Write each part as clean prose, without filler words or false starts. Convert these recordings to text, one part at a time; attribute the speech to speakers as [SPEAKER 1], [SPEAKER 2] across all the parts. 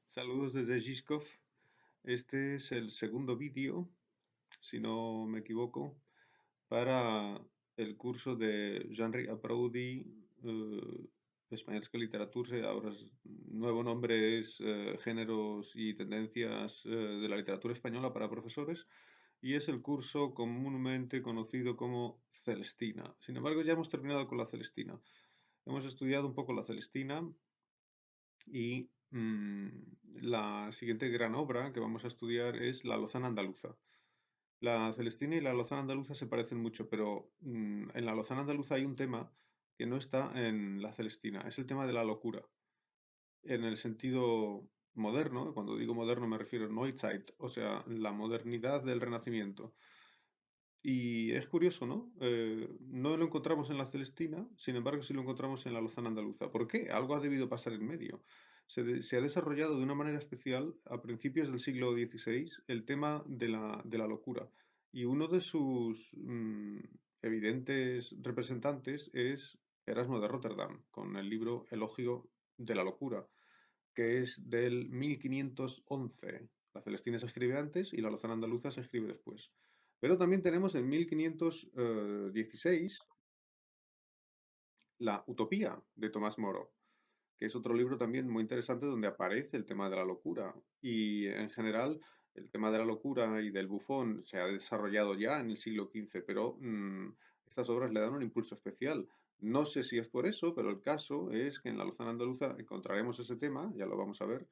[SPEAKER 1] Saludos desde Žižkov. Este es el segundo vídeo, si no me equivoco, para el curso de Genre Aproudi, Españolska literatura. Ahora nuevo nombre es Géneros y tendencias de la literatura española para profesores, y es el curso comúnmente conocido como Celestina. Sin embargo, ya hemos terminado con la Celestina. Hemos estudiado un poco la Celestina y la siguiente gran obra que vamos a estudiar es La Lozana Andaluza. La Celestina y la Lozana Andaluza se parecen mucho, pero en la Lozana Andaluza hay un tema que no está en la Celestina, es el tema de la locura. En el sentido moderno, cuando digo moderno me refiero a Neuzeit, o sea, la modernidad del Renacimiento. Y es curioso, ¿no? No lo encontramos en la Celestina, sin embargo sí lo encontramos en la Lozana Andaluza. ¿Por qué? Algo ha debido pasar en medio. Se ha desarrollado de una manera especial a principios del siglo XVI el tema de la locura. Y uno de sus evidentes representantes es Erasmo de Rotterdam, con el libro Elogio de la locura, que es del 1511. La Celestina se escribe antes y la Lozana Andaluza se escribe después. Pero también tenemos en 1516 La Utopía de Tomás Moro, que es otro libro también muy interesante donde aparece el tema de la locura. Y en general el tema de la locura y del bufón se ha desarrollado ya en el siglo XV, pero estas obras le dan un impulso especial. No sé si es por eso, pero el caso es que en la Lozana Andaluza encontraremos ese tema, ya lo vamos a ver,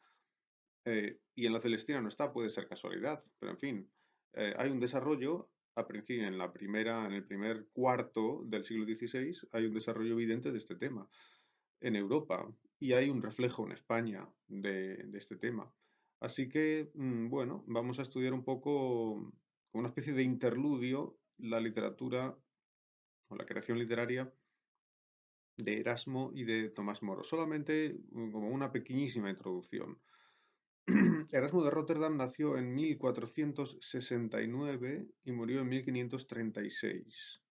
[SPEAKER 1] y en la Celestina no está, puede ser casualidad, pero en fin, hay un desarrollo a principio, en el primer cuarto del siglo XVI, hay un desarrollo evidente de este tema en Europa y hay un reflejo en España de este tema. Así que, bueno, vamos a estudiar un poco, como una especie de interludio, la literatura o la creación literaria de Erasmo y de Tomás Moro. Solamente como una pequeñísima introducción. Erasmo de Rotterdam nació en 1469 y murió en 1536.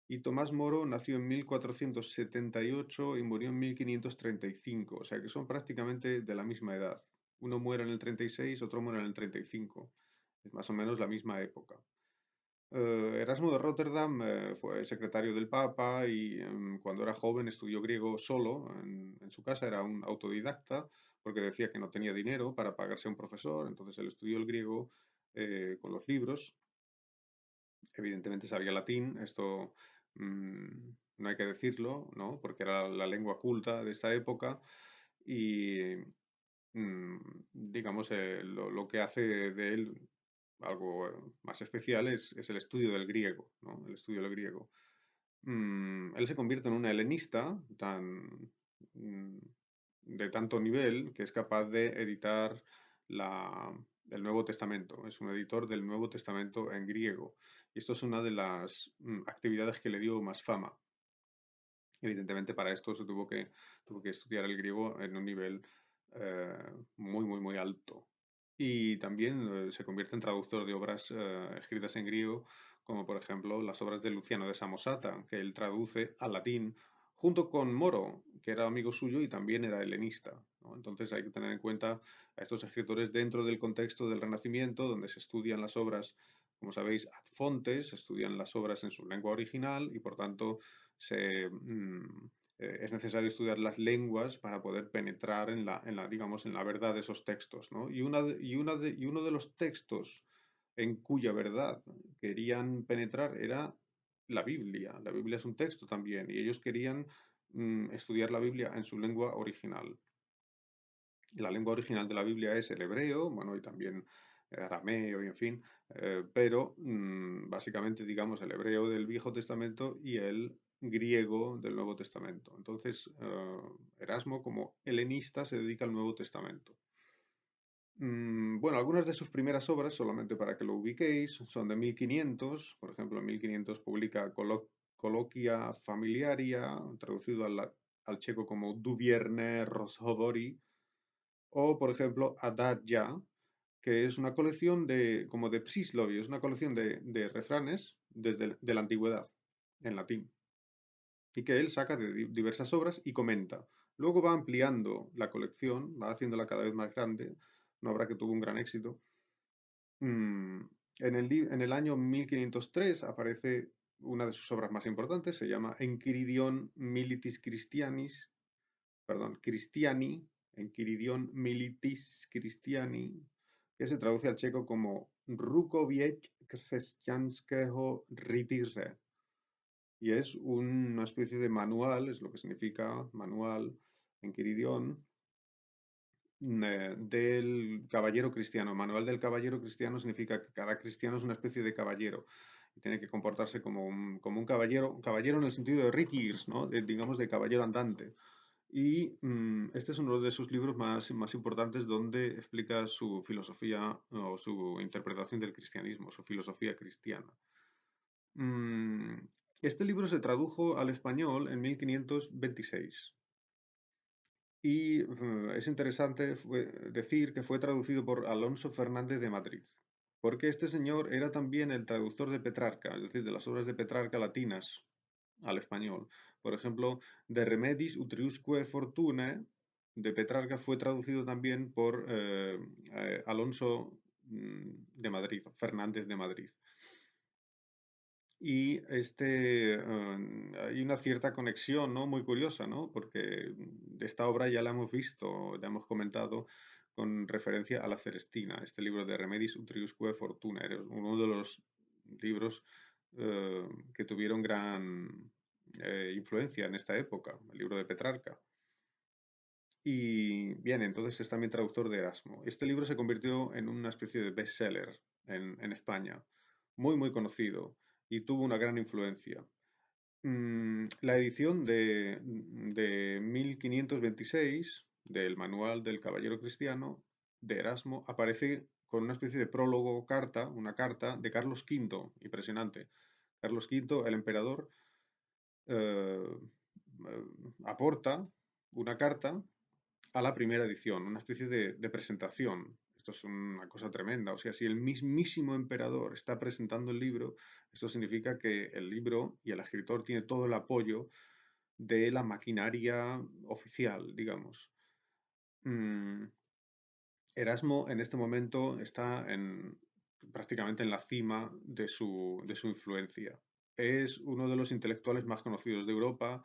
[SPEAKER 1] Y Tomás Moro nació en 1478 y murió en 1535. O sea que son prácticamente de la misma edad. Uno muere en el 36, otro muere en el 35. Es más o menos la misma época. Erasmo de Rotterdam fue secretario del Papa y cuando era joven estudió griego solo en su casa, era un autodidacta porque decía que no tenía dinero para pagarse a un profesor, entonces él estudió el griego con los libros. Evidentemente sabía latín, esto no hay que decirlo, ¿no? Porque era la lengua culta de esta época y mm, digamos, lo que hace de él algo más especial es el estudio del griego, ¿no? El estudio del griego. Él se convierte en un helenista mm, de tanto nivel que es capaz de editar el Nuevo Testamento. Es un editor del Nuevo Testamento en griego. Y esto es una de las actividades que le dio más fama. Evidentemente para esto tuvo que estudiar el griego en un nivel muy, muy, muy alto. Y también se convierte en traductor de obras escritas en griego, como por ejemplo las obras de Luciano de Samosata, que él traduce al latín, junto con Moro, que era amigo suyo y también era helenista, ¿no? Entonces hay que tener en cuenta a estos escritores dentro del contexto del Renacimiento, donde se estudian las obras, como sabéis, ad fontes, se estudian las obras en su lengua original y por tanto es necesario estudiar las lenguas para poder penetrar digamos, en la verdad de esos textos, ¿no? Y uno de los textos en cuya verdad querían penetrar era la Biblia. La Biblia es un texto también y ellos querían estudiar la Biblia en su lengua original. La lengua original de la Biblia es el hebreo, bueno, y también arameo y en fin, pero básicamente digamos el hebreo del Viejo Testamento y el griego del Nuevo Testamento. Entonces, Erasmo como helenista se dedica al Nuevo Testamento. Bueno, algunas de sus primeras obras, solamente para que lo ubiquéis, son de 1500. Por ejemplo, en 1500 publica Colloquia Familiaria, traducido al checo como Duvierne Rozhovory, o, por ejemplo, Adagia, que es una colección como de Psíslovi, es una colección de refranes de la antigüedad, en latín, y que él saca de diversas obras y comenta. Luego va ampliando la colección, va haciéndola cada vez más grande, una obra que tuvo un gran éxito. Mm, en el año 1503 aparece una de sus obras más importantes, se llama Enchiridion Militis Christianis, perdón, Christiani, Enchiridion Militis Christiani, que se traduce al checo como Rukowiec Chrześcijańskiego Rycerza. Y es una especie de manual, es lo que significa manual en Quiridión, del caballero cristiano. Manual del caballero cristiano significa que cada cristiano es una especie de caballero y tiene que comportarse como un caballero en el sentido de ritis, ¿no? Digamos de caballero andante. Y este es uno de sus libros más importantes donde explica su filosofía o su interpretación del cristianismo, su filosofía cristiana. Mm, este libro se tradujo al español en 1526 y es interesante decir que fue traducido por Alonso Fernández de Madrid, porque este señor era también el traductor de Petrarca, es decir, de las obras de Petrarca latinas al español. Por ejemplo, De Remedis Utriusque Fortunae de Petrarca fue traducido también por Alonso de Madrid, Fernández de Madrid. Y hay una cierta conexión, ¿no? Muy curiosa, ¿no? Porque de esta obra ya la hemos visto, ya hemos comentado con referencia a la Celestina, este libro de Remedis Utriusque Fortuna, era uno de los libros que tuvieron gran influencia en esta época, el libro de Petrarca. Y bien, entonces es también traductor de Erasmo. Este libro se convirtió en una especie de bestseller en España, muy conocido y tuvo una gran influencia. La edición de 1526 del Manual del Caballero Cristiano de Erasmo aparece con una especie de prólogo carta, una carta de Carlos V, impresionante. Carlos V, el emperador, eh, aporta una carta a la primera edición, una especie de presentación. Esto es una cosa tremenda. O sea, si el mismísimo emperador está presentando el libro, esto significa que el libro y el escritor tiene todo el apoyo de la maquinaria oficial, digamos. Mm, Erasmo en este momento está prácticamente en la cima de su influencia. Es uno de los intelectuales más conocidos de Europa,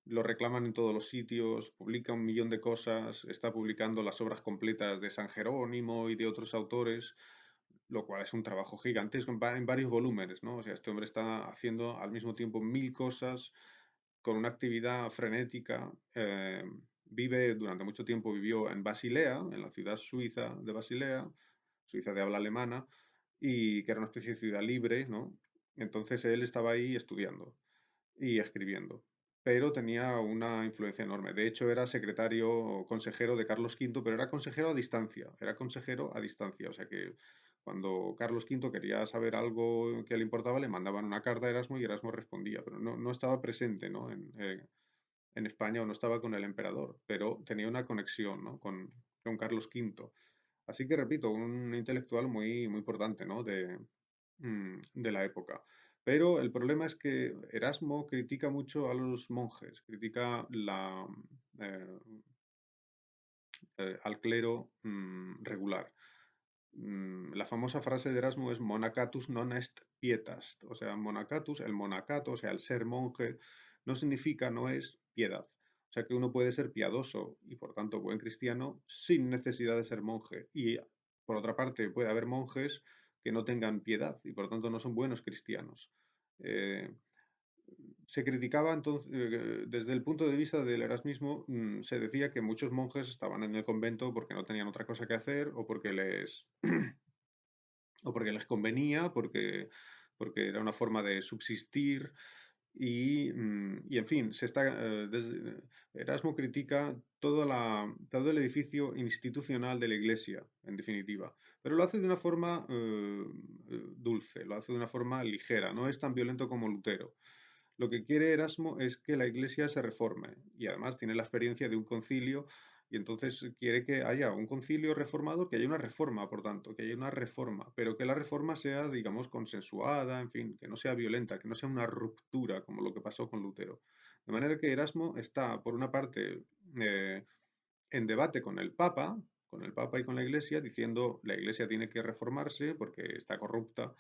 [SPEAKER 1] lo reclaman en todos los sitios, publica un millón de cosas, está publicando las obras completas de San Jerónimo y de otros autores, lo cual es un trabajo gigantesco en varios volúmenes, ¿no? O sea, este hombre está haciendo al mismo tiempo mil cosas con una actividad frenética. Vive, durante mucho tiempo vivió en Basilea, en la ciudad suiza de Basilea, Suiza de habla alemana, y que era una especie de ciudad libre, ¿no? Entonces él estaba ahí estudiando y escribiendo, pero tenía una influencia enorme. De hecho, era secretario o consejero de Carlos V, pero era consejero a distancia, o sea que cuando Carlos V quería saber algo que le importaba, le mandaban una carta a Erasmo y Erasmo respondía, pero no estaba presente, ¿no? En España o no estaba con el emperador, pero tenía una conexión, ¿no? con Carlos V. Así que repito, un intelectual muy importante, ¿no? De la época. Pero el problema es que Erasmo critica mucho a los monjes, critica eh, al clero regular. La famosa frase de Erasmo es monacatus non est pietas, o sea, monacatus, el monacato, o sea, el ser monje, no significa, no es piedad. O sea, que uno puede ser piadoso y por tanto buen cristiano sin necesidad de ser monje. Y por otra parte, puede haber monjes que no tengan piedad y por tanto no son buenos cristianos. Eh, Se criticaba entonces, desde el punto de vista del erasmismo, se decía que muchos monjes estaban en el convento porque no tenían otra cosa que hacer o porque les convenía, porque era una forma de subsistir y en fin, Erasmo critica todo el edificio institucional de la Iglesia, en definitiva, pero lo hace de una forma dulce, lo hace de una forma ligera, no es tan violento como Lutero. Lo que quiere Erasmo es que la Iglesia se reforme y además tiene la experiencia de un concilio y entonces quiere que haya un concilio reformador, que haya una reforma, por tanto, que haya una reforma, pero que la reforma sea, digamos, consensuada, en fin, que no sea violenta, que no sea una ruptura como lo que pasó con Lutero. De manera que Erasmo está, por una parte, en debate con el Papa y con la Iglesia, diciendo la Iglesia tiene que reformarse porque está corrupta,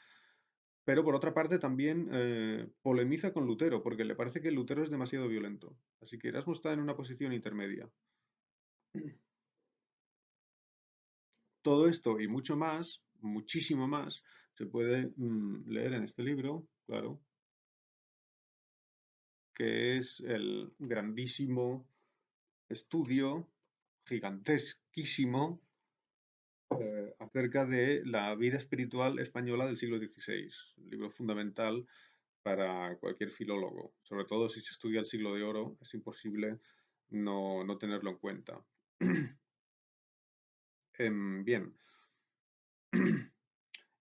[SPEAKER 1] pero por otra parte también polemiza con Lutero, porque le parece que Lutero es demasiado violento. Así que Erasmo está en una posición intermedia. Todo esto y mucho más, muchísimo más, se puede leer en este libro, claro, que es el grandísimo estudio, gigantesquísimo, acerca de la vida espiritual española del siglo XVI, un libro fundamental para cualquier filólogo, sobre todo si se estudia el siglo de oro, es imposible no tenerlo en cuenta. Bien,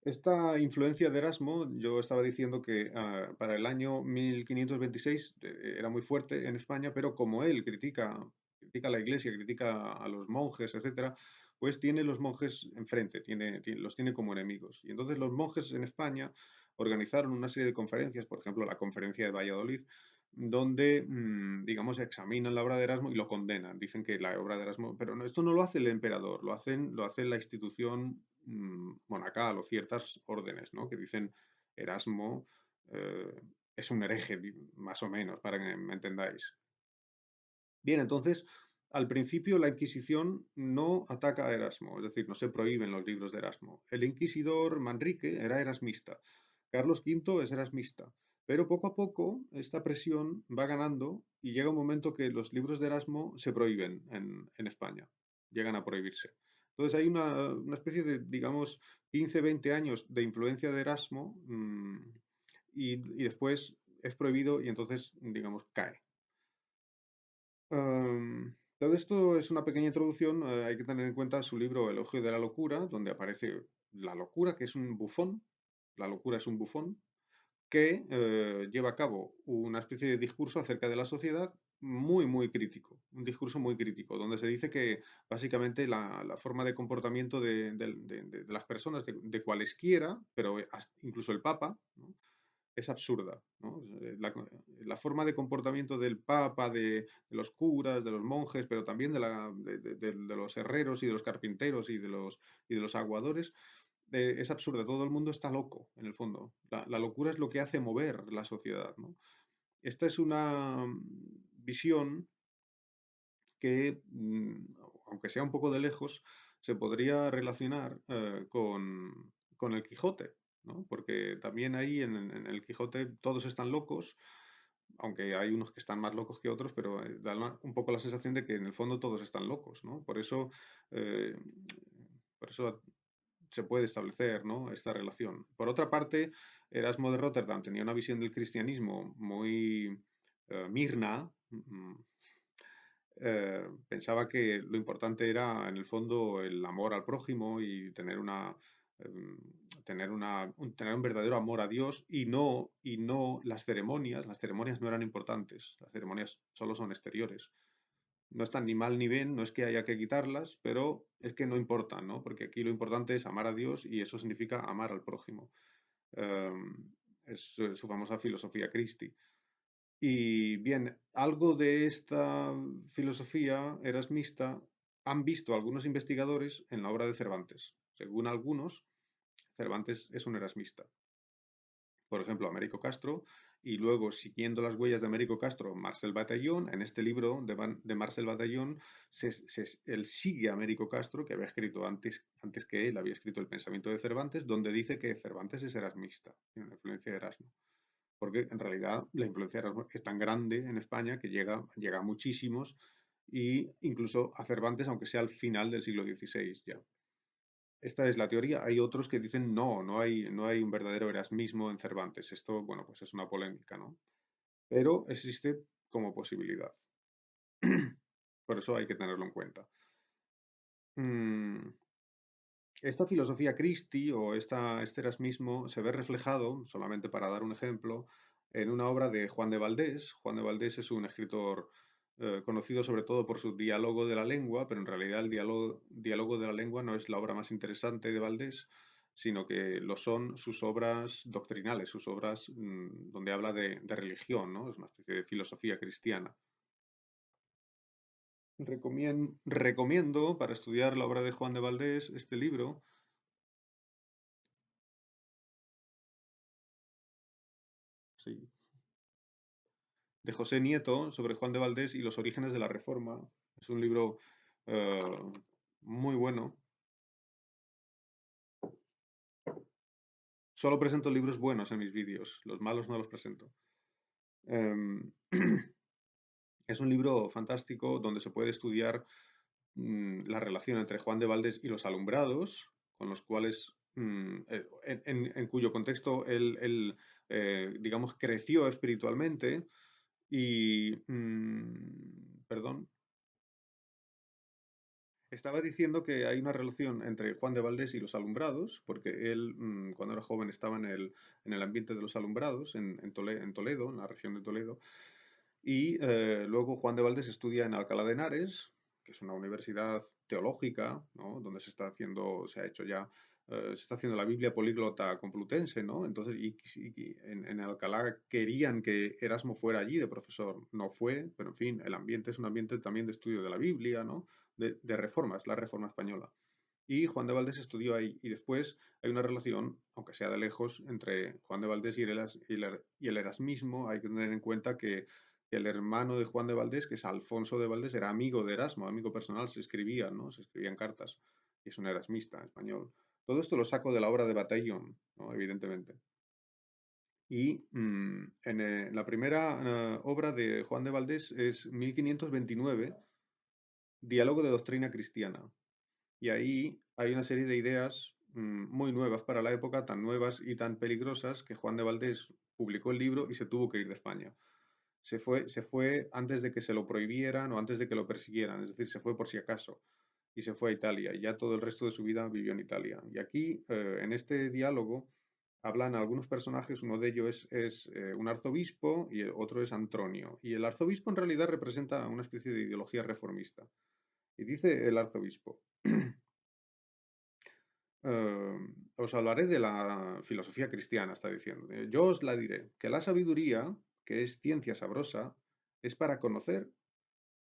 [SPEAKER 1] esta influencia de Erasmo, yo estaba diciendo que para el año 1526 era muy fuerte en España, pero como él critica a la iglesia, critica a los monjes, etcétera, pues tiene los monjes enfrente, los tiene como enemigos. Y entonces los monjes en España organizaron una serie de conferencias, por ejemplo, la conferencia de Valladolid, donde, digamos, examinan la obra de Erasmo y lo condenan. Dicen que la obra de Erasmo, pero esto no lo hace el emperador, lo hace la institución monacal o ciertas órdenes, ¿no? Que dicen Erasmo es un hereje, más o menos, para que me entendáis. Bien, entonces, al principio la Inquisición no ataca a Erasmo, es decir, no se prohíben los libros de Erasmo. El inquisidor Manrique era erasmista, Carlos V es erasmista, pero poco a poco esta presión va ganando y llega un momento que los libros de Erasmo se prohíben en España, llegan a prohibirse. Entonces hay una especie de, digamos, 15, 20 años de influencia de Erasmo y después es prohibido y entonces, digamos, cae. Todo esto es una pequeña introducción. Hay que tener en cuenta su libro Elogio de la locura, donde aparece la locura, que es un bufón. La locura es un bufón que lleva a cabo una especie de discurso acerca de la sociedad muy crítico. Un discurso muy crítico, donde se dice que básicamente la forma de comportamiento de las personas, de cualesquiera, pero incluso el Papa, ¿no? Es absurda, ¿no? La forma de comportamiento del Papa, de los curas, de los monjes, pero también de los herreros y de los carpinteros y de los aguadores, es absurda. Todo el mundo está loco, en el fondo. La locura es lo que hace mover la sociedad, ¿no? Esta es una visión que, aunque sea un poco de lejos, se podría relacionar con el Quijote, ¿no? Porque también ahí en el Quijote todos están locos, aunque hay unos que están más locos que otros, pero da un poco la sensación de que en el fondo todos están locos, ¿no? Eh, por eso se puede establecer, ¿no? Esta relación. Por otra parte, Erasmo de Rotterdam tenía una visión del cristianismo muy mirna, pensaba que lo importante era, en el fondo, el amor al prójimo y em, tener un verdadero amor a Dios y no las ceremonias. Las ceremonias no eran importantes, las ceremonias solo son exteriores. No están ni mal ni bien, no es que haya que quitarlas, pero es que no importan, ¿no? Porque aquí lo importante es amar a Dios y eso significa amar al prójimo. Em, es su famosa filosofía Christi. Y bien, algo de esta filosofía erasmista han visto algunos investigadores en la obra de Cervantes. Según algunos, Cervantes es un erasmista. Por ejemplo, Américo Castro, y luego, siguiendo las huellas de Américo Castro, Marcel Bataillon, en este libro de Marcel Bataillon, él sigue a Américo Castro, que había escrito antes que él, había escrito El pensamiento de Cervantes, donde dice que Cervantes es erasmista, tiene una influencia de Erasmo, porque en realidad la influencia de Erasmo es tan grande en España que llega a muchísimos, y incluso a Cervantes, aunque sea al final del siglo XVI ya. Esta es la teoría. Hay otros que dicen no hay un verdadero erasmismo en Cervantes. Esto, bueno, pues es una polémica, ¿no? Pero existe como posibilidad. Por eso hay que tenerlo en cuenta. Mm, Esta filosofía Christi o este erasmismo se ve reflejado, solamente para dar un ejemplo, en una obra de Juan de Valdés. Juan de Valdés es un escritor conocido sobre todo por su diálogo de la lengua, pero en realidad el diálogo de la lengua no es la obra más interesante de Valdés, sino que lo son sus obras doctrinales, sus obras donde habla de religión, ¿no? Es una especie de filosofía cristiana. Recomiendo para estudiar la obra de Juan de Valdés este libro. Sí, de José Nieto sobre Juan de Valdés y los orígenes de la Reforma. Es un libro eh, muy bueno. Solo presento libros buenos en mis vídeos, los malos no los presento. Em, es un libro fantástico donde se puede estudiar la relación entre Juan de Valdés y los alumbrados, con los cuales, en cuyo contexto él, digamos, creció espiritualmente y, perdón, estaba diciendo que hay una relación entre Juan de Valdés y los alumbrados, porque él, cuando era joven, estaba en el ambiente de los alumbrados, en Toledo, en la región de Toledo, y luego Juan de Valdés estudia en Alcalá de Henares, que es una universidad teológica, ¿no? Donde se ha hecho ya, se está haciendo la Biblia políglota complutense, ¿no? Entonces, en Alcalá querían que Erasmo fuera allí de profesor, no fue, pero en fin, el ambiente es un ambiente también de estudio de la Biblia, ¿no? De reformas, la reforma española. Y Juan de Valdés estudió ahí. Y después hay una relación, aunque sea de lejos, entre Juan de Valdés y el erasmismo. Hay que tener en cuenta que el hermano de Juan de Valdés, que es Alfonso de Valdés, era amigo de Erasmo, amigo personal, se escribían, ¿no? Se escribían cartas. Y es un erasmista español. Todo esto lo saco de la obra de Bataillon, ¿no? Evidentemente. Y la primera obra de Juan de Valdés es 1529, Diálogo de Doctrina Cristiana. Y ahí hay una serie de ideas muy nuevas para la época, tan nuevas y tan peligrosas que Juan de Valdés publicó el libro y se tuvo que ir de España. Se fue antes de que se lo prohibieran o antes de que lo persiguieran, es decir, se fue por si acaso y se fue a Italia y ya todo el resto de su vida vivió en Italia. Y aquí, en este diálogo, hablan algunos personajes, uno de ellos es un arzobispo y el otro es Antronio. Y el arzobispo en realidad representa una especie de ideología reformista. Y dice el arzobispo, os hablaré de la filosofía cristiana, está diciendo. Yo os la diré, que la sabiduría, que es ciencia sabrosa, es para conocer,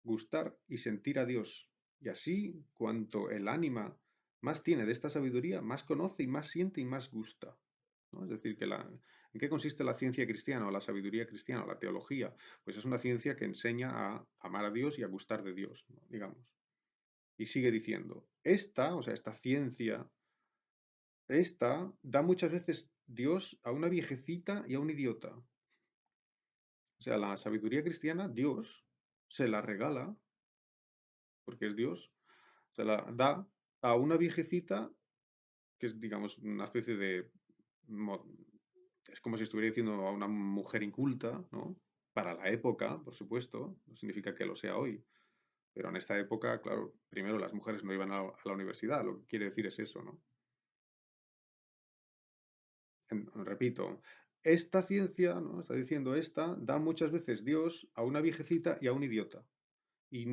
[SPEAKER 1] gustar y sentir a Dios. Y así, cuanto el ánima más tiene de esta sabiduría, más conoce y más siente y más gusta. ¿No? Es decir, ¿en qué consiste la ciencia cristiana o la sabiduría cristiana o la teología? Pues es una ciencia que enseña a amar a Dios y a gustar de Dios, ¿no? Digamos. Y sigue diciendo, o sea, esta ciencia da muchas veces Dios a una viejecita y a un idiota. O sea, la sabiduría cristiana, Dios se la regala, porque es Dios, se la da a una viejecita que es, digamos, una especie de... Es como si estuviera diciendo a una mujer inculta, ¿no? Para la época, por supuesto, no significa que lo sea hoy. Pero en esta época, claro, primero las mujeres no iban a la universidad, lo que quiere decir es eso, ¿no? Repito, esta ciencia, ¿no? Está diciendo da muchas veces Dios a una viejecita y a un idiota. Y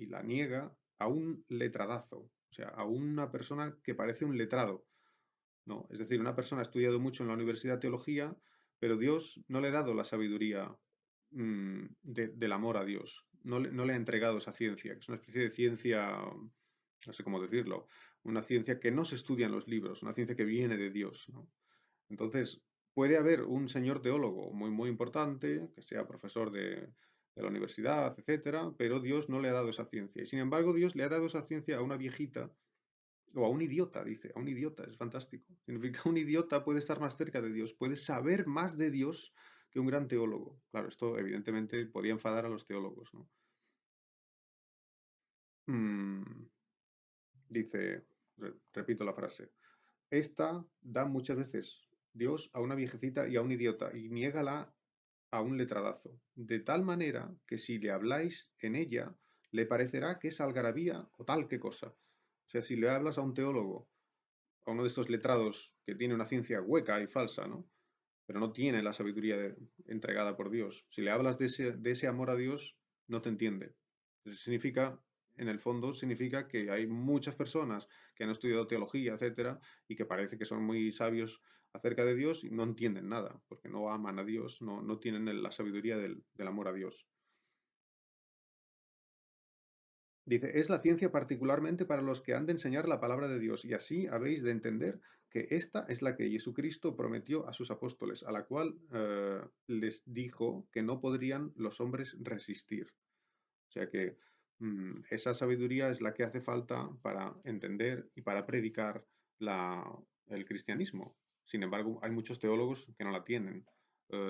[SPEAKER 1] la niega a un letradazo, o sea, a una persona que parece un letrado, ¿no? Es decir, una persona ha estudiado mucho en la Universidad de Teología, pero Dios no le ha dado la sabiduría del amor a Dios. No le ha entregado esa ciencia, que es una especie de ciencia, no sé cómo decirlo, una ciencia que no se estudia en los libros, una ciencia que viene de Dios, ¿no? Entonces, puede haber un señor teólogo muy, muy importante, que sea profesor de la universidad, etcétera, pero Dios no le ha dado esa ciencia. Y sin embargo, Dios le ha dado esa ciencia a una viejita o a un idiota, dice, a un idiota, es fantástico. Significa que un idiota puede estar más cerca de Dios, puede saber más de Dios que un gran teólogo. Claro, esto evidentemente podía enfadar a los teólogos, ¿no? Mm, dice, repito la frase, esta da muchas veces Dios a una viejecita y a un idiota, y niégala a un letradazo, de tal manera que si le habláis en ella, le parecerá que es algarabía o tal que cosa. O sea, si le hablas a un teólogo, a uno de estos letrados que tiene una ciencia hueca y falsa, ¿no? Pero no tiene la sabiduría entregada por Dios. Si le hablas de ese amor a Dios, no te entiende. Eso significa, en el fondo significa que hay muchas personas que han estudiado teología, etcétera, y que parece que son muy sabios acerca de Dios y no entienden nada, porque no aman a Dios, no tienen la sabiduría del amor a Dios. Dice, es la ciencia particularmente para los que han de enseñar la palabra de Dios, y así habéis de entender que esta es la que Jesucristo prometió a sus apóstoles, a la cual les dijo que no podrían los hombres resistir. O sea que esa sabiduría es la que hace falta para entender y para predicar el cristianismo. Sin embargo, hay muchos teólogos que no la tienen.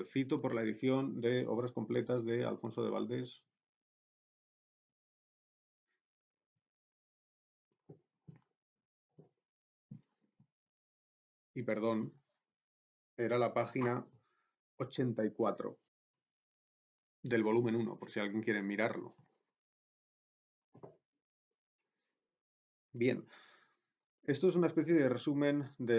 [SPEAKER 1] Cito por la edición de Obras Completas de Alfonso de Valdés. Y perdón, era la página 84 del volumen 1, por si alguien quiere mirarlo. Bien, esto es una especie de resumen de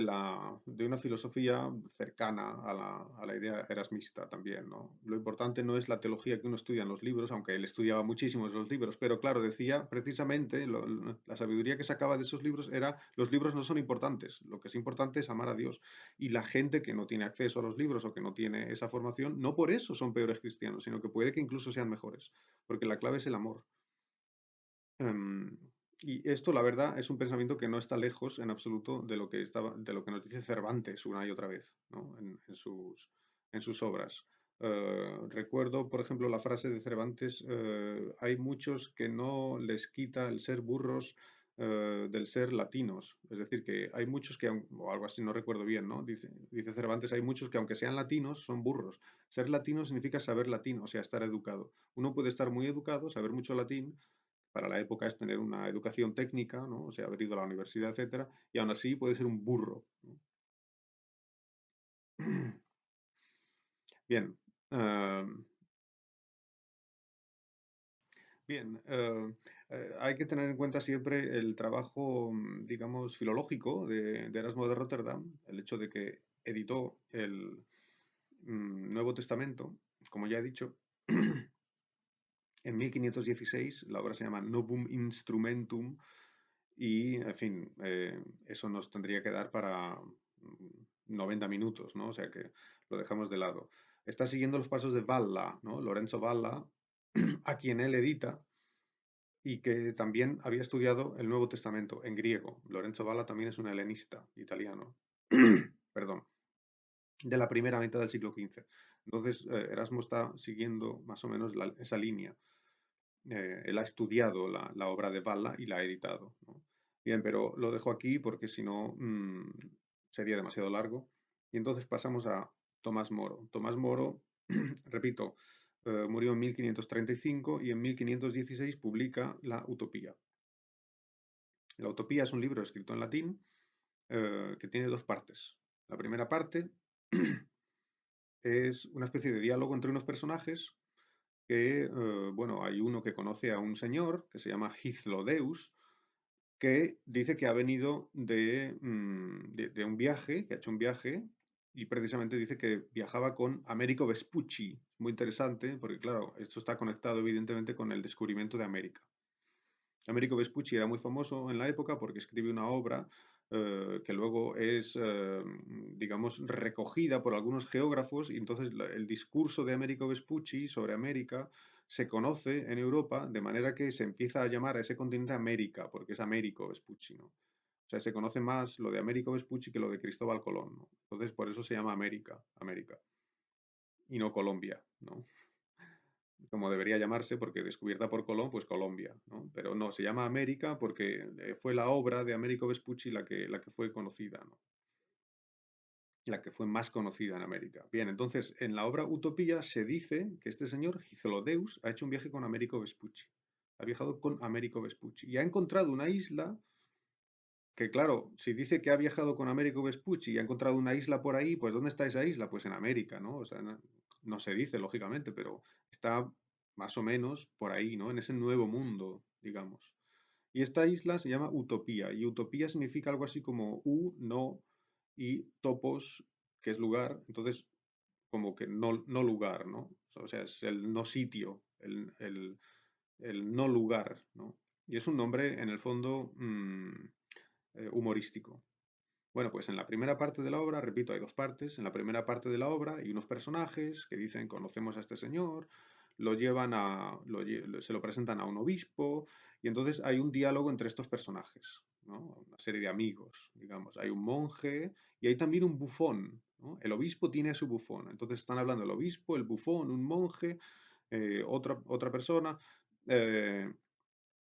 [SPEAKER 1] una filosofía cercana a la idea erasmista también, ¿no? Lo importante no es la teología que uno estudia en los libros, aunque él estudiaba muchísimo esos libros, pero claro, decía precisamente, la sabiduría que sacaba de esos libros era, los libros no son importantes, lo que es importante es amar a Dios. Y la gente que no tiene acceso a los libros o que no tiene esa formación, no por eso son peores cristianos, sino que puede que incluso sean mejores, porque la clave es el amor. Em, y esto, la verdad, es un pensamiento que no está lejos en absoluto de lo que nos dice Cervantes una y otra vez, ¿no? En sus obras. Recuerdo, por ejemplo, la frase de Cervantes, hay muchos que no les quita el ser burros del ser latinos. Es decir, que hay muchos que, o algo así, no recuerdo bien, ¿no? Dice Cervantes, hay muchos que aunque sean latinos, son burros. Ser latino significa saber latino, o sea, estar educado. Uno puede estar muy educado, saber mucho latín, para la época es tener una educación técnica, ¿no? O sea, haber ido a la universidad, etcétera, y aún así puede ser un burro, ¿no? Bien, eh, bien, hay que tener en cuenta siempre el trabajo, digamos, filológico de Erasmo de Rotterdam, el hecho de que editó el Nuevo Testamento, como ya he dicho, en 1516. La obra se llama Novum Instrumentum. Y, en fin, eso nos tendría que dar para 90 minutos, ¿no? O sea que lo dejamos de lado. Está siguiendo los pasos de Valla, ¿no? Lorenzo Valla, a quien él edita y que también había estudiado el Nuevo Testamento en griego. Lorenzo Valla también es un helenista italiano, perdón, de la primera mitad del siglo XV. Entonces, Erasmo está siguiendo más o menos esa línea. Él ha estudiado la obra de Valla y la ha editado, ¿no? Bien, pero lo dejo aquí porque si no sería demasiado largo. Y entonces pasamos a Tomás Moro. Tomás Moro, repito, murió en 1535 y en 1516 publica La Utopía. La Utopía es un libro escrito en latín que tiene dos partes. La primera parte es una especie de diálogo entre unos personajes que, bueno, hay uno que conoce a un señor que se llama Hizlodeus, que dice que ha venido de un viaje, que ha hecho un viaje, y precisamente dice que viajaba con Americo Vespucci. Muy interesante, porque claro, esto está conectado evidentemente con el descubrimiento de América. Américo Vespucci era muy famoso en la época porque escribe una obra que luego es, digamos, recogida por algunos geógrafos y entonces el discurso de Américo Vespucci sobre América se conoce en Europa de manera que se empieza a llamar a ese continente América, porque es Américo Vespucci, ¿no? O sea, se conoce más lo de Américo Vespucci que lo de Cristóbal Colón, ¿no? Entonces, por eso se llama América, América, y no Colombia, ¿no? Como debería llamarse, porque descubierta por Colón, pues Colombia, ¿no? Pero no, se llama América porque fue la obra de Américo Vespucci la que fue conocida, ¿no? La que fue más conocida en América. Bien, entonces, en la obra Utopía se dice que este señor, Hizlodeus, ha hecho un viaje con Américo Vespucci. Ha viajado con Américo Vespucci y ha encontrado una isla que, claro, si dice que ha viajado con Américo Vespucci y ha encontrado una isla por ahí, pues ¿dónde está esa isla? Pues en América, ¿no? O sea, no se dice, lógicamente, pero está más o menos por ahí, ¿no? En ese nuevo mundo, digamos. Y esta isla se llama Utopía, y Utopía significa algo así como no, y topos, que es lugar, entonces como que no lugar, ¿no? O sea, es el no sitio, el no lugar, ¿no? y es un nombre, en el fondo, humorístico. Bueno, pues en la primera parte de la obra, repito, hay dos partes. En la primera parte de la obra hay unos personajes que dicen, conocemos a este señor, lo llevan se lo presentan a un obispo, y entonces hay un diálogo entre estos personajes, ¿no? Una serie de amigos, digamos. Hay un monje y hay también un bufón, ¿no? El obispo tiene a su bufón. Entonces están hablando el obispo, el bufón, un monje, otra persona. eh,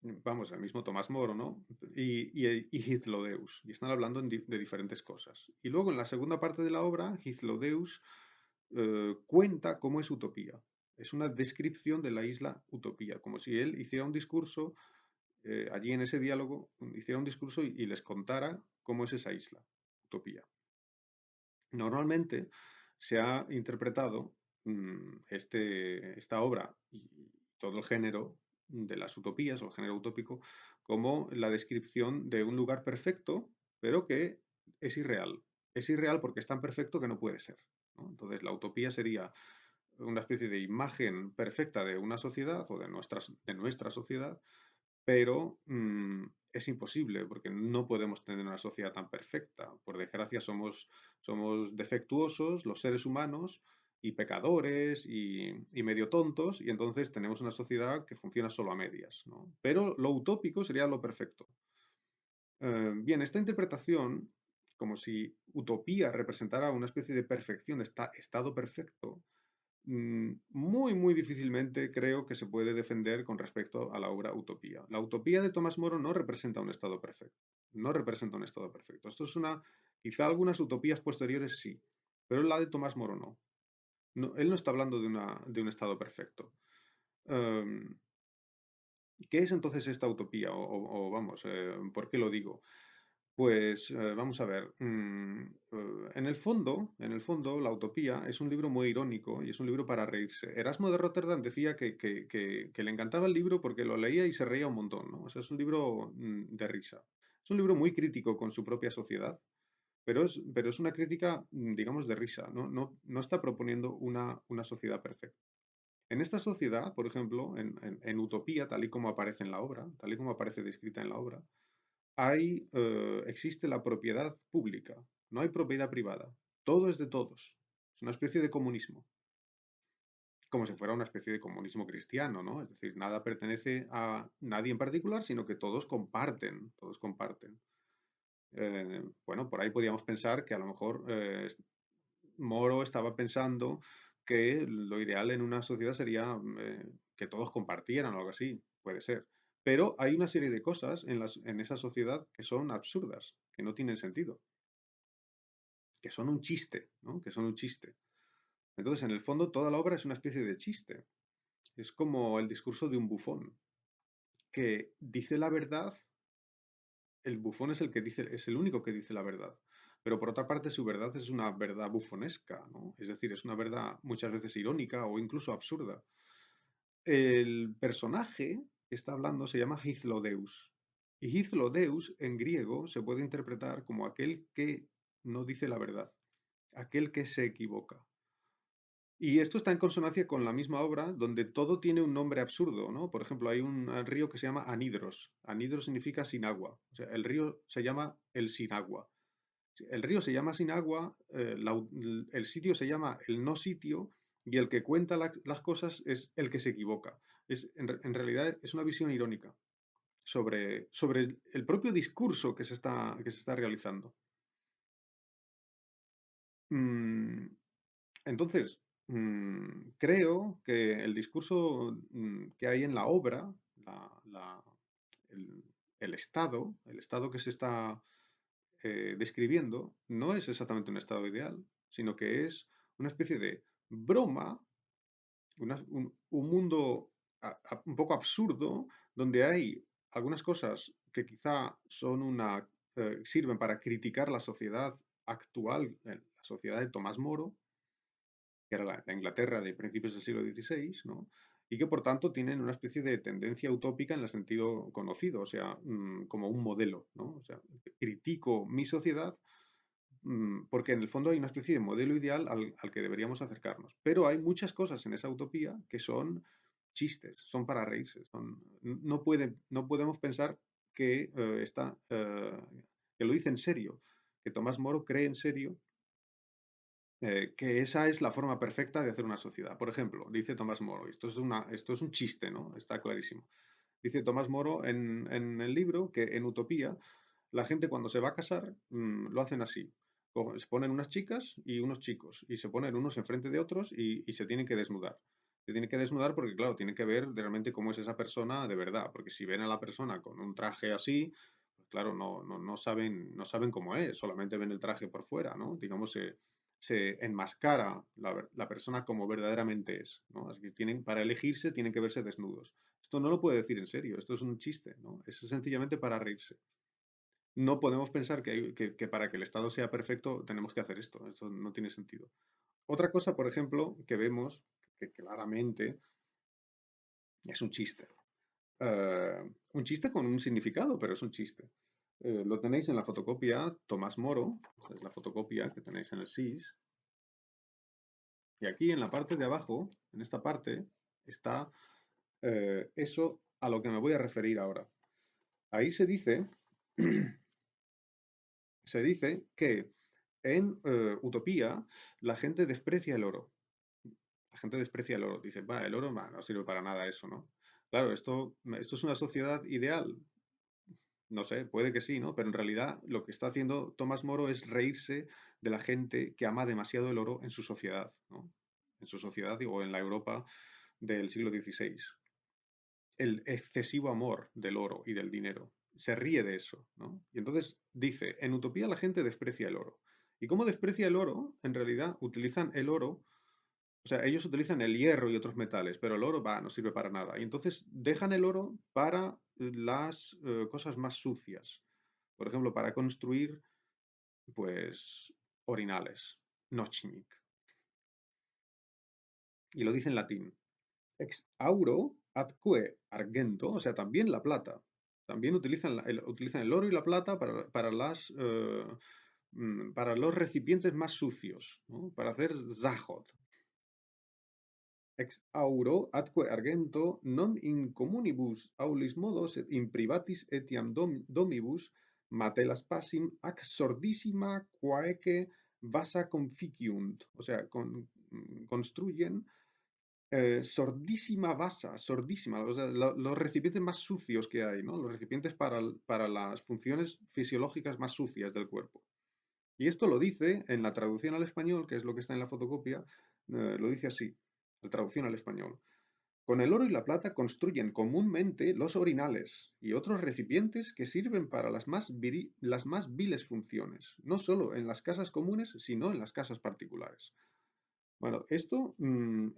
[SPEAKER 1] Vamos, el mismo Tomás Moro, ¿no? Y Hythlodeus. Y están hablando de diferentes cosas. Y luego en la segunda parte de la obra, Hythlodeus cuenta cómo es Utopía. Es una descripción de la isla Utopía, como si él hiciera un discurso, allí en ese diálogo, hiciera un discurso y les contara cómo es esa isla, Utopía. Normalmente se ha interpretado esta obra y todo el género de las utopías o el género utópico como la descripción de un lugar perfecto, pero que es irreal. Es irreal porque es tan perfecto que no puede ser, ¿no? Entonces la utopía sería una especie de imagen perfecta de una sociedad o de nuestra sociedad, pero es imposible porque no podemos tener una sociedad tan perfecta. Por desgracia somos defectuosos los seres humanos y pecadores y medio tontos, y entonces tenemos una sociedad que funciona solo a medias, ¿no? Pero lo utópico sería lo perfecto. Bien, esta interpretación, como si utopía representara una especie de perfección, de estado perfecto, muy, muy difícilmente creo que se puede defender con respecto a la obra Utopía. La Utopía de Tomás Moro no representa un estado perfecto. No representa un estado perfecto. Esto es quizá algunas utopías posteriores sí, pero la de Tomás Moro no. Él no está hablando de un estado perfecto. Em, ¿Qué es entonces esta utopía? O vamos, ¿por qué lo digo? Pues vamos a ver. En el fondo, La Utopía es un libro muy irónico y es un libro para reírse. Erasmo de Rotterdam decía que le encantaba el libro porque lo leía y se reía un montón, ¿no? O sea, es un libro de risa. Es un libro muy crítico con su propia sociedad, pero es una crítica, digamos, de risa. No está proponiendo una sociedad perfecta. En esta sociedad, por ejemplo, en Utopía, tal y como aparece en la obra, tal y como aparece descrita en la obra, existe la propiedad pública, no hay propiedad privada, todo es de todos. Es una especie de comunismo, como si fuera una especie de comunismo cristiano, ¿no? Es decir, nada pertenece a nadie en particular, sino que todos comparten, todos comparten. Bueno, por ahí podríamos pensar que a lo mejor Moro estaba pensando que lo ideal en una sociedad sería que todos compartieran o algo así, puede ser. Pero hay una serie de cosas en esa sociedad que son absurdas, que no tienen sentido, que son un chiste, ¿no? Que son un chiste. Entonces, en el fondo, toda la obra es una especie de chiste. Es como el discurso de un bufón, que dice la verdad. El bufón es el único que dice la verdad. Pero por otra parte, su verdad es una verdad bufonesca, ¿no? Es decir, es una verdad muchas veces irónica o incluso absurda. El personaje que está hablando se llama Hythlodeus. Y Hythlodeus en griego se puede interpretar como aquel que no dice la verdad, aquel que se equivoca. Y esto está en consonancia con la misma obra, donde todo tiene un nombre absurdo, ¿no? Por ejemplo, hay un río que se llama Anidros. Anidros significa sin agua. O sea, el río se llama el sin agua. El río se llama sin agua, el sitio se llama el no sitio, y el que cuenta las cosas es el que se equivoca. En realidad es una visión irónica sobre el propio discurso que se está realizando. Mm, Entonces, creo que el discurso que hay en la obra, la- la- el, el estado que se está describiendo, no es exactamente un estado ideal, sino que es una especie de broma, un mundo un poco absurdo, donde hay algunas cosas que quizá sirven para criticar la sociedad actual, la sociedad de Tomás Moro, que era la Inglaterra de principios del siglo XVI, ¿no? Y que por tanto tienen una especie de tendencia utópica en el sentido conocido, o sea, como un modelo, ¿no? O sea, critico mi sociedad porque en el fondo hay una especie de modelo ideal al que deberíamos acercarnos. Pero hay muchas cosas en esa utopía que son chistes, son para reírse. No podemos pensar que, que lo dice en serio, que Tomás Moro cree en serio que esa es la forma perfecta de hacer una sociedad. Por ejemplo, dice Tomás Moro, y esto es un chiste, ¿no? Está clarísimo. Dice Tomás Moro en el libro que en Utopía la gente cuando se va a casar lo hacen así. Se ponen unas chicas y unos chicos y se ponen unos enfrente de otros y se tienen que desnudar. Se tienen que desnudar porque, claro, tienen que ver realmente cómo es esa persona de verdad. Porque si ven a la persona con un traje así, pues claro, no saben cómo es, solamente ven el traje por fuera, ¿no? Digamos, se enmascara la persona como verdaderamente es, ¿no? Así que para elegirse tienen que verse desnudos. Esto no lo puede decir en serio, esto es un chiste, ¿no? Es sencillamente para reírse. No podemos pensar que para que el Estado sea perfecto tenemos que hacer esto. Esto no tiene sentido. Otra cosa, por ejemplo, que vemos que claramente es un chiste. Un chiste con un significado, pero es un chiste. Lo tenéis en la fotocopia Tomás Moro, esa es la fotocopia que tenéis en el SIS. Y aquí en la parte de abajo, en esta parte, está eso a lo que me voy a referir ahora. Ahí se dice que en Utopía la gente desprecia el oro. La gente desprecia el oro. Dice, va, el oro no sirve para nada eso, ¿no? Claro, esto es una sociedad ideal. No sé, puede que sí, ¿no? Pero en realidad lo que está haciendo Tomás Moro es reírse de la gente que ama demasiado el oro en su sociedad, ¿no? En su sociedad, digo, en la Europa del siglo XVI. El excesivo amor del oro y del dinero. Se ríe de eso, ¿no? Y entonces dice, en Utopía la gente desprecia el oro. ¿Y cómo desprecia el oro? En realidad utilizan el oro, o sea, ellos utilizan el hierro y otros metales, pero el oro no sirve para nada. Y entonces dejan el oro para las cosas más sucias. Por ejemplo, para construir, pues, orinales, nochnik. Y lo dice en latín. Ex auro atque argento, o sea, también la plata. También utilizan el oro y la plata para los recipientes más sucios, ¿no? Para hacer zahot. Ex auro atque argento non in communibus aulis modos et in privatis etiam domibus matelas passim ac sordissima quaeque vasa conficiunt. O sea, construyen sordísima basa, sordísima, o sea, los recipientes más sucios que hay, ¿no? Los recipientes para las funciones fisiológicas más sucias del cuerpo. Y esto lo dice en la traducción al español, que es lo que está en la fotocopia, lo dice así, la traducción al español. Con el oro y la plata construyen comúnmente los orinales y otros recipientes que sirven para las más viles funciones, no solo en las casas comunes, sino en las casas particulares. Bueno, esto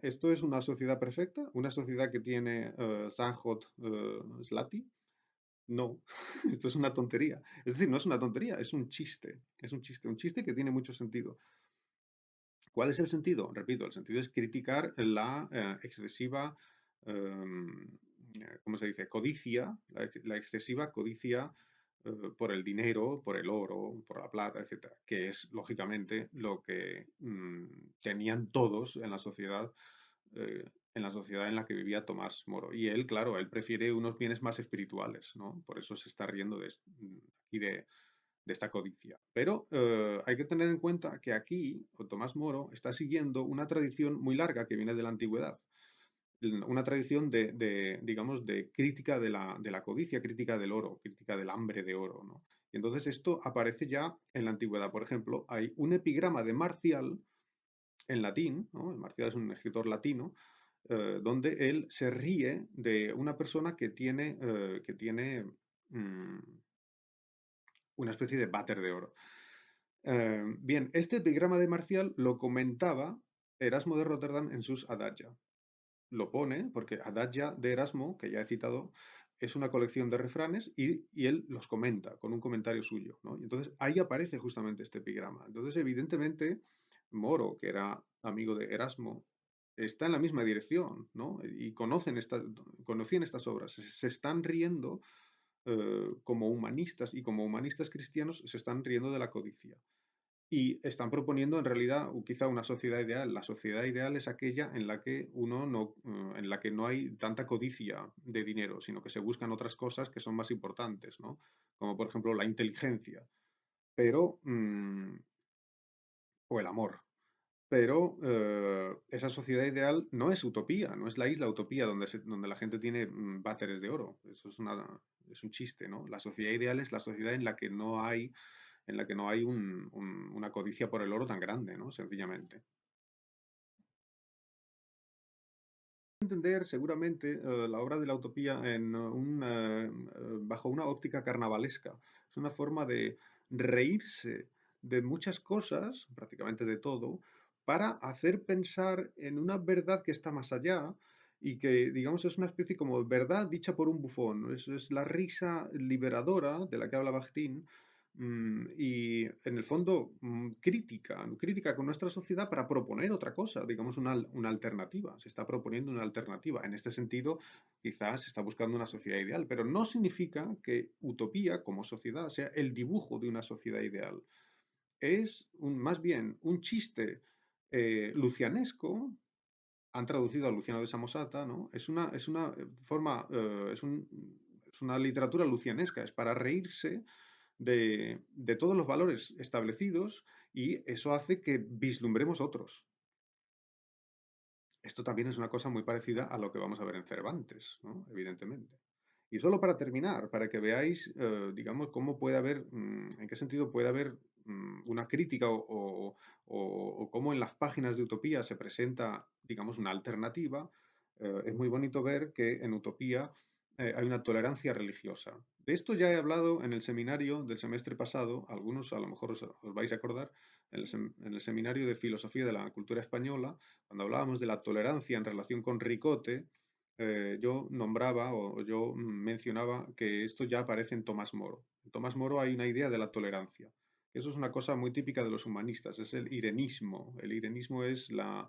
[SPEAKER 1] es una sociedad perfecta, una sociedad que tiene Sanjot Slati. No, esto es una tontería. Es decir, no es una tontería, es un chiste. Es un chiste que tiene mucho sentido. ¿Cuál es el sentido? Repito, el sentido es criticar la excesiva, ¿cómo se dice? Codicia, la excesiva codicia por el dinero, por el oro, por la plata, etcétera, que es lógicamente lo que tenían todos en la sociedad en la que vivía Tomás Moro. Y él, claro, él prefiere unos bienes más espirituales, ¿no? Por eso se está riendo aquí de esta codicia. Pero hay que tener en cuenta que aquí Tomás Moro está siguiendo una tradición muy larga que viene de la antigüedad. Una tradición digamos, de crítica de la codicia, crítica del oro, crítica del hambre de oro, ¿no? Y entonces esto aparece ya en la antigüedad. Por ejemplo, hay un epigrama de Marcial en latín, ¿no? Marcial es un escritor latino, donde él se ríe de una persona que tiene una especie de váter de oro. Bien, este epigrama de Marcial lo comentaba Erasmo de Rotterdam en sus Adagia. Lo pone porque Adagia de Erasmo, que ya he citado, es una colección de refranes y él los comenta con un comentario suyo, ¿no? Y entonces ahí aparece justamente este epigrama. Entonces, evidentemente, Moro, que era amigo de Erasmo, está en la misma dirección, ¿no? Y conocían estas obras, se están riendo como humanistas y como humanistas cristianos se están riendo de la codicia. Y están proponiendo en realidad quizá una sociedad ideal. La sociedad ideal es aquella en la que en la que no hay tanta codicia de dinero, sino que se buscan otras cosas que son más importantes, ¿no? Como por ejemplo la inteligencia, pero, o el amor. Pero esa sociedad ideal no es utopía, no es la isla utopía donde la gente tiene váteres de oro. Eso es un chiste, ¿no? La sociedad ideal es la sociedad en la que no hay una codicia por el oro tan grande, ¿no? Sencillamente. Entender seguramente la obra de la utopía bajo una óptica carnavalesca. Es una forma de reírse de muchas cosas, prácticamente de todo, para hacer pensar en una verdad que está más allá y que, digamos, es una especie como de verdad dicha por un bufón. Es la risa liberadora de la que habla Bakhtin, y en el fondo crítica con nuestra sociedad para proponer otra cosa, digamos una alternativa. Se está proponiendo una alternativa. En este sentido, quizás se está buscando una sociedad ideal, pero no significa que utopía como sociedad sea el dibujo de una sociedad ideal. Es más bien un chiste lucianesco. Han traducido a Luciano de Samosata, ¿no? Es una forma, es una literatura lucianesca, es para reírse de todos los valores establecidos y eso hace que vislumbremos otros. Esto también es una cosa muy parecida a lo que vamos a ver en Cervantes, ¿no? Evidentemente. Y solo para terminar, para que veáis, digamos, cómo puede haber, en qué sentido puede haber una crítica o cómo en las páginas de Utopía se presenta, digamos, una alternativa, es muy bonito ver que en Utopía hay una tolerancia religiosa. De esto ya he hablado en el seminario del semestre pasado, algunos a lo mejor os vais a acordar, en el seminario de Filosofía de la Cultura Española, cuando hablábamos de la tolerancia en relación con Ricote, yo nombraba o yo mencionaba que esto ya aparece en Tomás Moro. En Tomás Moro hay una idea de la tolerancia. Eso es una cosa muy típica de los humanistas, es el irenismo. El irenismo es la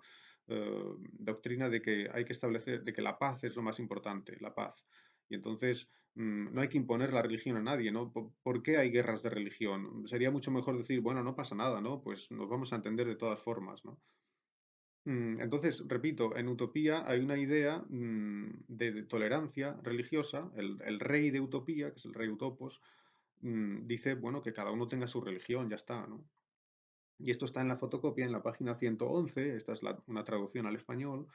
[SPEAKER 1] doctrina de que hay que establecer, de que la paz es lo más importante, la paz. Y entonces no hay que imponer la religión a nadie, ¿no? ¿Por qué hay guerras de religión? Sería mucho mejor decir, bueno, no pasa nada, ¿no? Pues nos vamos a entender de todas formas, ¿no? Entonces, repito, en Utopía hay una idea de tolerancia religiosa. El rey de Utopía, que es el rey Utopos, dice, bueno, que cada uno tenga su religión, ya está, ¿no? Y esto está en la fotocopia, en la página 111. Esta es una traducción al español,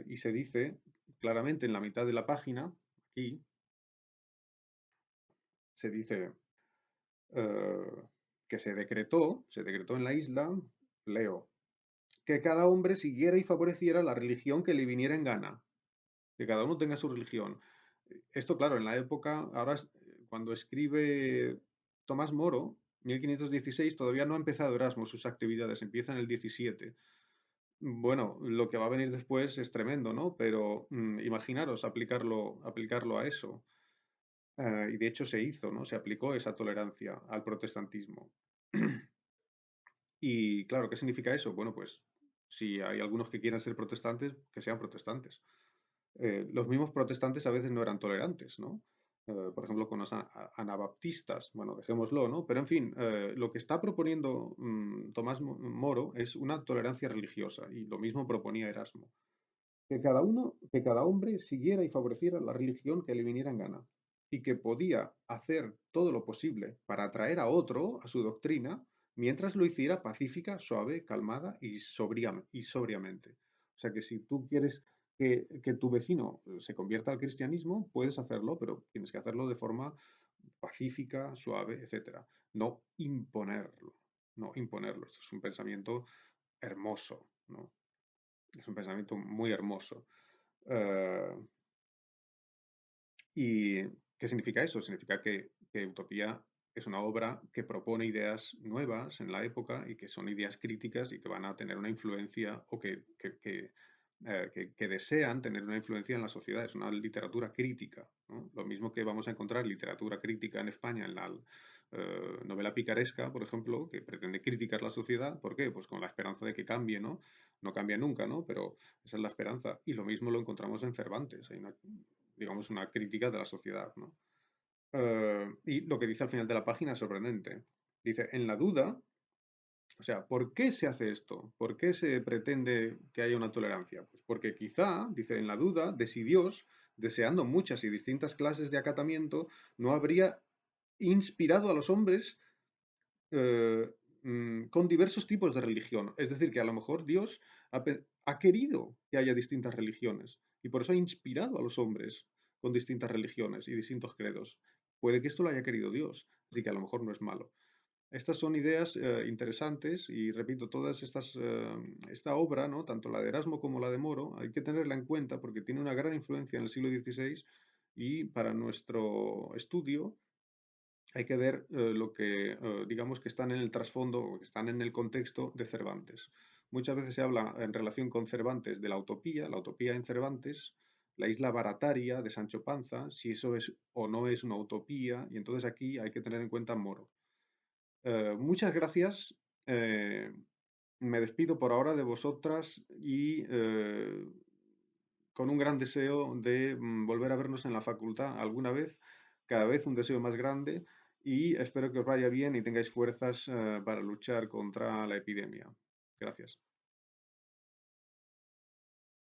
[SPEAKER 1] y se dice claramente en la mitad de la página, aquí, se dice eh, que se decretó en la isla, leo, que cada hombre siguiera y favoreciera la religión que le viniera en gana, que cada uno tenga su religión. Esto, claro, en la época, cuando escribe Tomás Moro, 1516, todavía no ha empezado Erasmus sus actividades, empieza en el 17. Bueno, lo que va a venir después es tremendo, ¿no? Pero imaginaros aplicarlo a eso. Y de hecho se hizo, ¿no? Se aplicó esa tolerancia al protestantismo. Y claro, ¿qué significa eso? Bueno, pues si hay algunos que quieran ser protestantes, que sean protestantes. Los mismos protestantes a veces no eran tolerantes, ¿no? Por ejemplo, con los anabaptistas, bueno, dejémoslo, ¿no? Pero en fin, lo que está proponiendo Tomás Moro es una tolerancia religiosa y lo mismo proponía Erasmo. Que cada hombre siguiera y favoreciera la religión que le viniera en gana y que podía hacer todo lo posible para atraer a otro a su doctrina mientras lo hiciera pacífica, suave, calmada y sobriamente. O sea que si tú quieres que tu vecino se convierta al cristianismo, puedes hacerlo, pero tienes que hacerlo de forma pacífica, suave, etcétera. No imponerlo, no imponerlo. Esto es un pensamiento hermoso, ¿no? Es un pensamiento muy hermoso. Eh, ¿Y qué significa eso? Significa que Utopía es una obra que propone ideas nuevas en la época y que son ideas críticas y que van a tener una influencia o que desean tener una influencia en la sociedad. Es una literatura crítica, ¿no? Lo mismo que vamos a encontrar literatura crítica en España en la novela picaresca, por ejemplo, que pretende criticar la sociedad. ¿Por qué? Pues con la esperanza de que cambie, ¿no? No cambia nunca, ¿no? Pero esa es la esperanza. Y lo mismo lo encontramos en Cervantes. Hay una, digamos, una crítica de la sociedad, ¿no? Y lo que dice al final de la página es sorprendente. Dice, en la duda, O sea, ¿por qué se hace esto? ¿Por qué se pretende que haya una tolerancia? Pues porque quizá, dice en la duda, de si Dios, deseando muchas y distintas clases de acatamiento, no habría inspirado a los hombres eh, con diversos tipos de religión. Es decir, que a lo mejor Dios ha querido que haya distintas religiones y por eso ha inspirado a los hombres con distintas religiones y distintos credos. Puede que esto lo haya querido Dios, así que a lo mejor no es malo. Estas son ideas interesantes y repito, esta obra, ¿no? Tanto la de Erasmo como la de Moro, hay que tenerla en cuenta porque tiene una gran influencia en el siglo XVI y para nuestro estudio hay que ver lo que, digamos, que están en el trasfondo o que están en el contexto de Cervantes. Muchas veces se habla en relación con Cervantes de la utopía en Cervantes, la isla barataria de Sancho Panza, si eso es o no es una utopía, y entonces aquí hay que tener en cuenta Moro. Muchas gracias. Me despido por ahora de vosotras y con un gran deseo de volver a vernos en la facultad alguna vez, cada vez un deseo más grande y espero que os vaya bien y tengáis fuerzas para luchar contra la epidemia. Gracias.